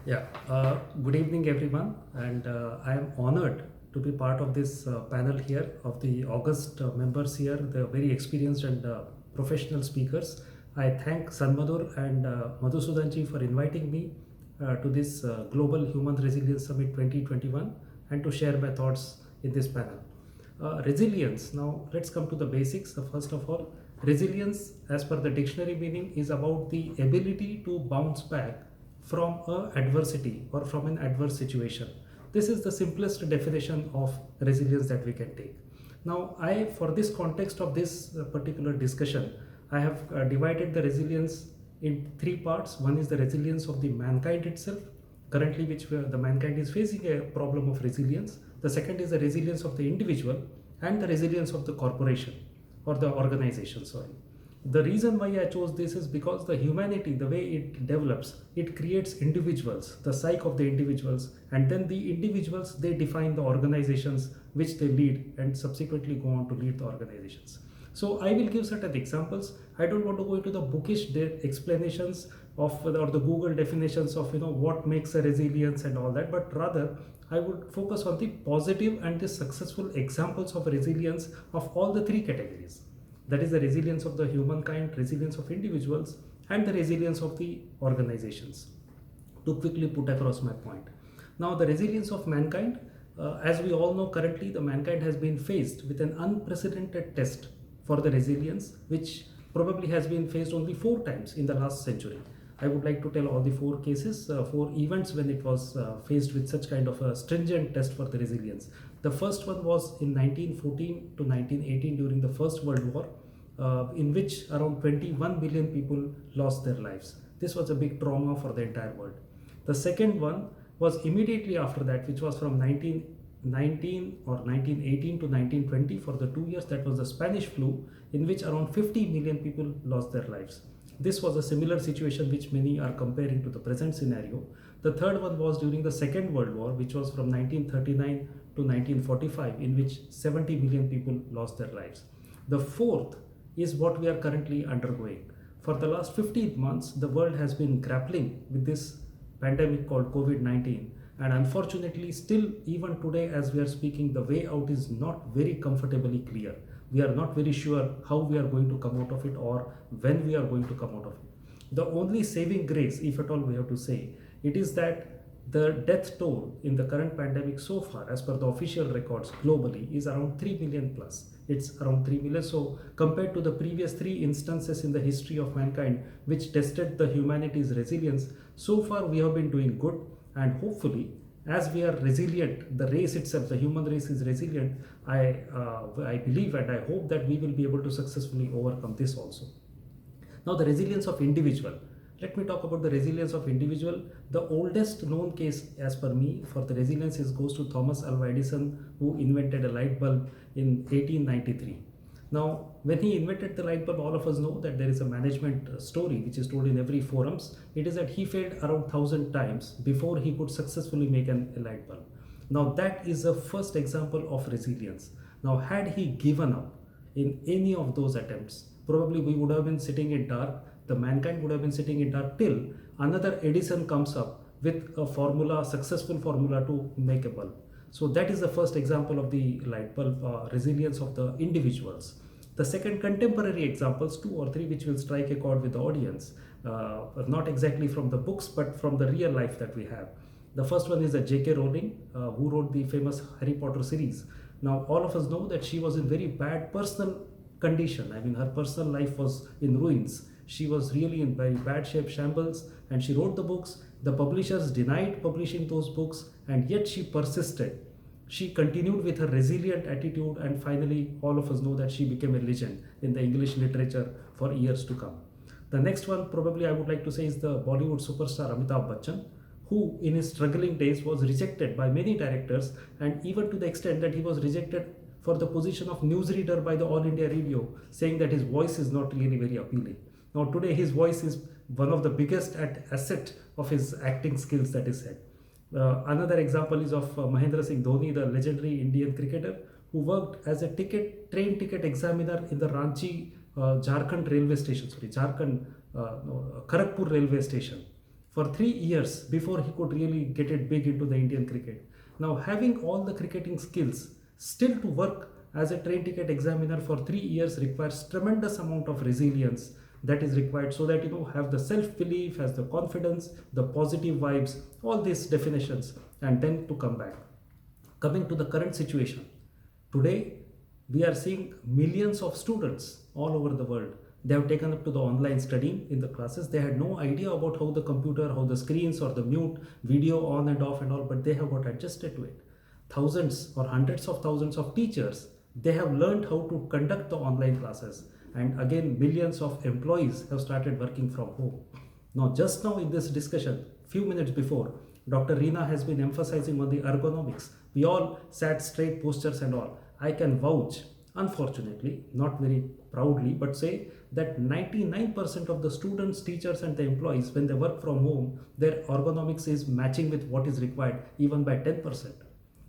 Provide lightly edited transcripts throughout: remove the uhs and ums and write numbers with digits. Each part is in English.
Yeah, good evening, everyone, and I am honored to be part of this panel here of the August members here, the very experienced and professional speakers. I thank Sanmadur and Madhusudanji for inviting me to this Global Human Resilience Summit 2021 and to share my thoughts in this panel. Resilience. Now, let's come to the basics. First of all, resilience, as per the dictionary meaning, is about the ability to bounce back from a adversity or from an adverse situation. This is the simplest definition of resilience that we can take. Now, for this context of this particular discussion, I have divided the resilience in three parts. One is the resilience of the mankind itself, currently which the mankind is facing a problem of resilience. The second is the resilience of the individual and the resilience of the corporation or the organization. Sorry. The reason why I chose this is because the humanity, the way it develops, it creates individuals, the psyche of the individuals, and then the individuals, they define the organizations which they lead and subsequently go on to lead the organizations. So I will give certain examples. I don't want to go into the bookish explanations of or the Google definitions of what makes a resilience and all that, but rather I would focus on the positive and the successful examples of resilience of all the three categories. That is the resilience of the humankind, resilience of individuals, and the resilience of the organizations. To quickly put across my point. Now, the resilience of mankind, as we all know, currently the mankind has been faced with an unprecedented test for the resilience, which probably has been faced only 4 times in the last century. I would like to tell all the 4 cases, 4 events when it was faced with such kind of a stringent test for the resilience. The first one was in 1914 to 1918 during the First World War, in which around 21 million people lost their lives. This was a big trauma for the entire world. The second one was immediately after that, which was from 1919 or 1918 to 1920 for the 2 years. That was the Spanish flu, in which around 50 million people lost their lives. This was a similar situation which many are comparing to the present scenario. The third one was during the Second World War, which was from 1939 to 1945, in which 70 million people lost their lives. The fourth is what we are currently undergoing. For the last 15 months, the world has been grappling with this pandemic called COVID-19. And unfortunately, still even today as we are speaking, the way out is not very comfortably clear. We are not very sure how we are going to come out of it or when we are going to come out of it. The only saving grace, if at all we have to say, it is that the death toll in the current pandemic so far, as per the official records globally, is around 3 million plus. It's around 3 million. So compared to the previous 3 instances in the history of mankind, which tested the humanity's resilience, so far we have been doing good, and hopefully as we are resilient, the race itself, the human race is resilient. I believe and I hope that we will be able to successfully overcome this also. Now, the resilience of individual. Let me talk about the resilience of individual. The oldest known case, as per me, for the resilience goes to Thomas Alva Edison, who invented a light bulb in 1893. Now, when he invented the light bulb, all of us know that there is a management story which is told in every forums. It is that he failed around 1,000 times before he could successfully make a light bulb. Now, that is the first example of resilience. Now, had he given up in any of those attempts, probably we would have been sitting in dark. The mankind would have been sitting in dark till another Edison comes up with a formula, successful formula to make a bulb. So that is the first example of the light bulb resilience of the individuals. The second, contemporary examples, 2 or 3, which will strike a chord with the audience, not exactly from the books, but from the real life that we have. The first one is J.K. Rowling, who wrote the famous Harry Potter series. Now, all of us know that she was in very bad personal condition. I mean, her personal life was in ruins. She was really in very bad shape, shambles, and she wrote the books. The publishers denied publishing those books, and yet she persisted. She continued with her resilient attitude, and finally, all of us know that she became a legend in the English literature for years to come. The next one, probably I would like to say, is the Bollywood superstar Amitabh Bachchan, who in his struggling days was rejected by many directors, and even to the extent that he was rejected for the position of newsreader by the All India Radio, saying that his voice is not really very appealing. Now today his voice is one of the biggest asset of his acting skills, that is said. Another example is of Mahendra Singh Dhoni, the legendary Indian cricketer, who worked as a train ticket examiner in the Ranchi Jharkhand railway station, Kharagpur railway station. for 3 years before he could really get it big into the Indian cricket. Now, having all the cricketing skills, still to work as a train ticket examiner for 3 years requires tremendous amount of resilience that is required, so that have the self belief, has the confidence, the positive vibes, all these definitions, and then to come back. Coming to the current situation, today we are seeing millions of students all over the world. They have taken up to the online studying in the classes. They had no idea about how the computer, how the screens or the mute, video on and off and all, but they have got adjusted to it. Thousands or hundreds of thousands of teachers, they have learned how to conduct the online classes. And again, millions of employees have started working from home. Now, just now in this discussion, few minutes before, Dr. Reena has been emphasizing on the ergonomics. We all sat straight postures and all. I can vouch, unfortunately, not very proudly, but say that 99% of the students, teachers, and the employees, when they work from home, their ergonomics is matching with what is required, even by 10%.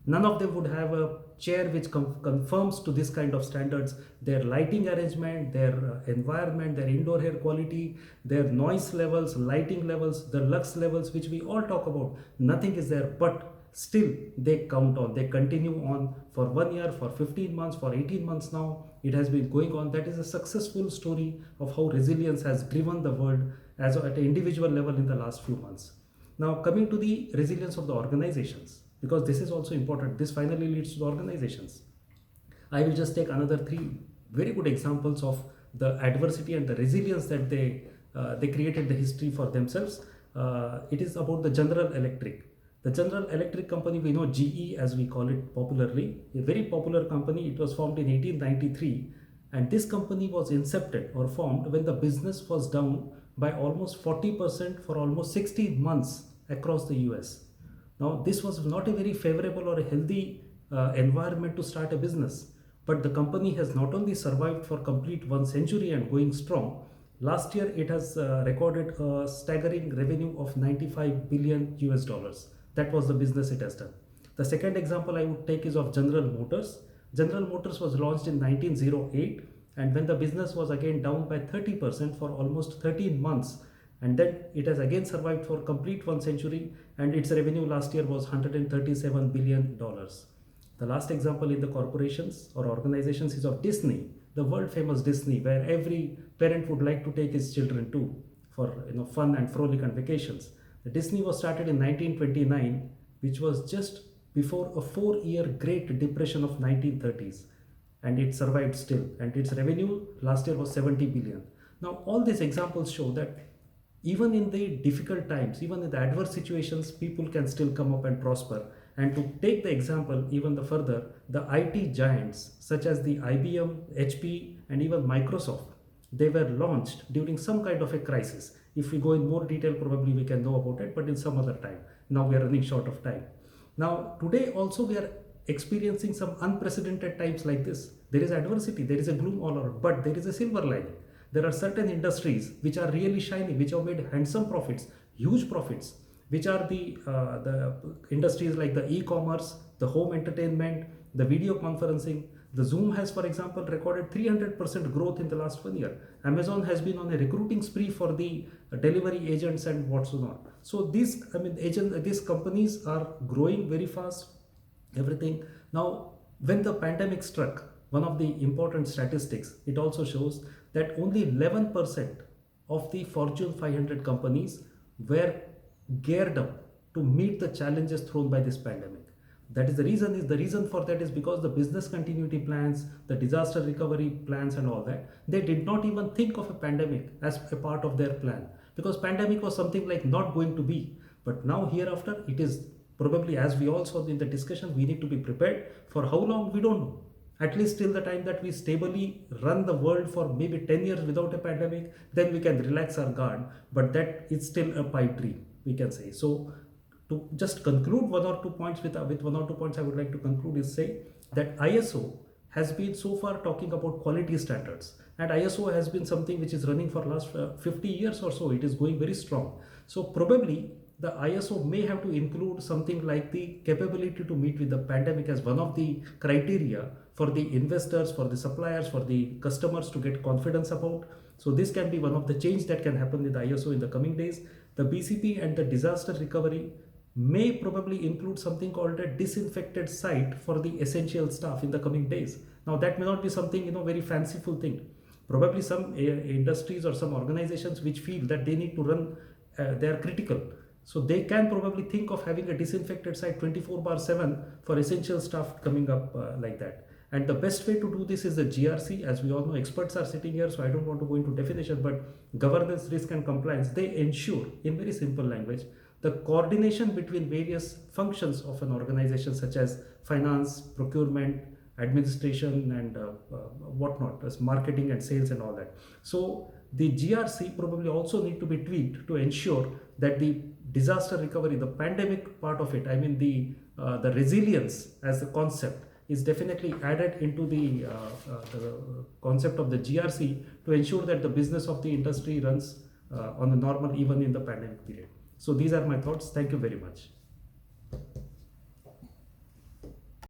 None of them would have a chair which conforms to this kind of standards. Their lighting arrangement, their environment, their indoor air quality, their noise levels, lighting levels, the lux levels, which we all talk about, nothing is there. But still they count on, they continue on for 1 year, for 15 months, for 18 months now. It has been going on. That is a successful story of how resilience has driven the world as at an individual level in the last few months. Now, coming to the resilience of the organizations, because this is also important. This finally leads to the organizations. I will just take another 3 very good examples of the adversity and the resilience that they created the history for themselves. It is about the General Electric. The General Electric company, we know GE as we call it popularly, a very popular company. It was formed in 1893, and this company was incepted or formed when the business was down by almost 40% for almost 60 months across the US. Now, this was not a very favorable or a healthy environment to start a business, but the company has not only survived for complete 1 century and going strong. Last year, it has recorded a staggering revenue of 95 billion US dollars. That was the business it has done. The second example I would take is of General Motors. General Motors was launched in 1908, and when the business was again down by 30% for almost 13 months, and then it has again survived for complete 1 century, and its revenue last year was $137 billion. The last example in the corporations or organizations is of Disney, the world famous Disney, where every parent would like to take his children to for fun and frolic and vacations. The Disney was started in 1929, which was just before a 4-year Great Depression of 1930s, and it survived still, and its revenue last year was 70 billion. Now, all these examples show that even in the difficult times, even in the adverse situations, people can still come up and prosper. And to take the example even the further, the IT giants such as the IBM, HP, and even Microsoft, they were launched during some kind of a crisis. If we go in more detail, probably we can know about it, but in some other time. Now we are running short of time. Now, today also we are experiencing some unprecedented times like this. There is adversity, there is a gloom all around, but there is a silver lining. There are certain industries which are really shining, which have made handsome profits, huge profits, which are the industries like the e-commerce, the home entertainment, the video conferencing. The Zoom has, for example, recorded 300% growth in the last 1 year. Amazon has been on a recruiting spree for the delivery agents and what's not. So these companies are growing very fast, everything. Now, when the pandemic struck, one of the important statistics, it also shows that only 11% of the Fortune 500 companies were geared up to meet the challenges thrown by this pandemic. That is the reason for that is because the business continuity plans, the disaster recovery plans and all that, they did not even think of a pandemic as a part of their plan, because pandemic was something like not going to be. But now hereafter, it is probably, as we all saw in the discussion, we need to be prepared. For how long, we don't know. At least till the time that we stably run the world for maybe 10 years without a pandemic, then we can relax our guard. But that is still a pipe dream, we can say. So to just conclude one or two points with one or two points I would like to conclude is say that ISO has been so far talking about quality standards, and ISO has been something which is running for last 50 years or so. It is going very strong. So probably the ISO may have to include something like the capability to meet with the pandemic as one of the criteria for the investors, for the suppliers, for the customers to get confidence about. So this can be one of the change that can happen with ISO in the coming days. The BCP and the disaster recovery may probably include something called a disinfected site for the essential staff in the coming days. Now that may not be something very fanciful thing. Probably some industries or some organizations which feel that they need to run, they are critical. So they can probably think of having a disinfected site 24/7 for essential stuff coming up like that. And the best way to do this is the GRC. As we all know, experts are sitting here, so I don't want to go into definition, but governance, risk and compliance, they ensure, in very simple language, the coordination between various functions of an organization such as finance, procurement, administration and whatnot, as marketing and sales and all that. So the GRC probably also need to be tweaked to ensure that the disaster recovery, the pandemic part of it, I mean the resilience as a concept is definitely added into the concept of the GRC to ensure that the business of the industry runs on a normal even in the pandemic period. So these are my thoughts. Thank you very much.